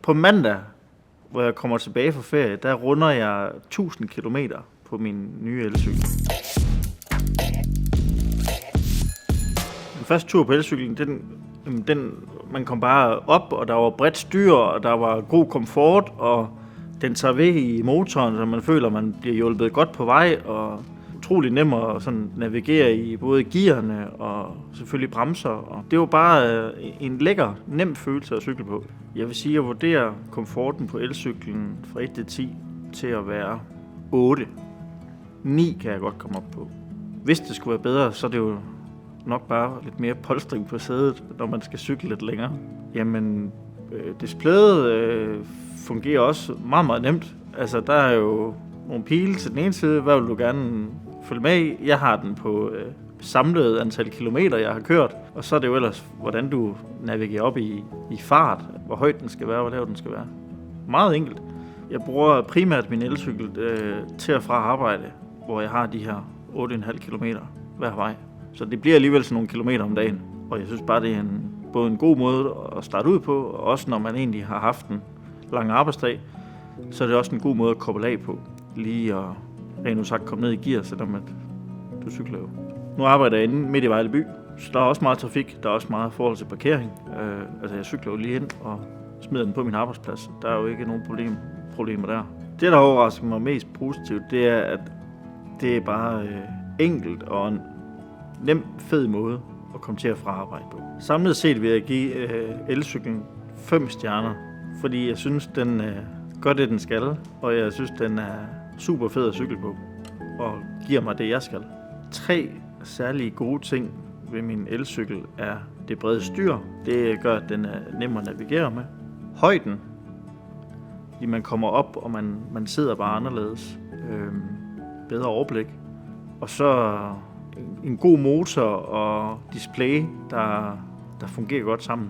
På mandag, hvor jeg kommer tilbage fra ferie, der runder jeg 1000 kilometer på min nye elcykel. Den første tur på elcyklen, man kom bare op, og der var bredt styr, og der var god komfort, og den tager ved i motoren, så man føler, at man bliver hjulpet godt på vej, og utrolig nem at sådan navigere i både gearne og selvfølgelig bremser. Og det var bare en lækker, nem følelse at cykle på. Jeg vil sige, at jeg vurderer komforten på elcyklen fra 1 til 10 til at være 8. 9 kan jeg godt komme op på. Hvis det skulle være bedre, så er det jo nok bare lidt mere polstring på sædet, når man skal cykle lidt længere. Jamen, displayet fungerer også meget, meget nemt. Altså, der er jo nogle pile til den ene side. Hvad vil du gerne følge med i? Jeg har den på samlet antal kilometer, jeg har kørt. Og så er det jo ellers, hvordan du navigerer op i fart. Hvor højt den skal være, hvor lav den skal være. Meget enkelt. Jeg bruger primært min elcykel til og fra arbejde, hvor jeg har de her 8,5 kilometer hver vej. Så det bliver alligevel sådan nogle kilometer om dagen. Og jeg synes bare, det er både en god måde at starte ud på, og også når man egentlig har haft en lang arbejdsdag, så er det også en god måde at koble af på. Lige at rent udsagt komme ned i gear, selvom at du cykler jo. Nu arbejder jeg inde midt i Vejle by, så der er også meget trafik. Der er også meget forhold til parkering. Altså jeg cykler jo lige ind og smider den på min arbejdsplads. Der er jo ikke nogen problemer der. Det, der overrasker mig mest positivt, det er, at det er bare enkelt og en nem, fed måde at komme til at fra arbejde på. Samlet set vil jeg give elcyklen 5 stjerner, fordi jeg synes, den gør det, den skal, og jeg synes, den er super fed at cykle på, og giver mig det, jeg skal. 3 særlige gode ting ved min elcykel er det brede styr. Det gør, at den er nem at navigere med. Højden, fordi man kommer op, og man sidder bare anderledes. Bedre overblik. Og så en god motor og display, der fungerer godt sammen.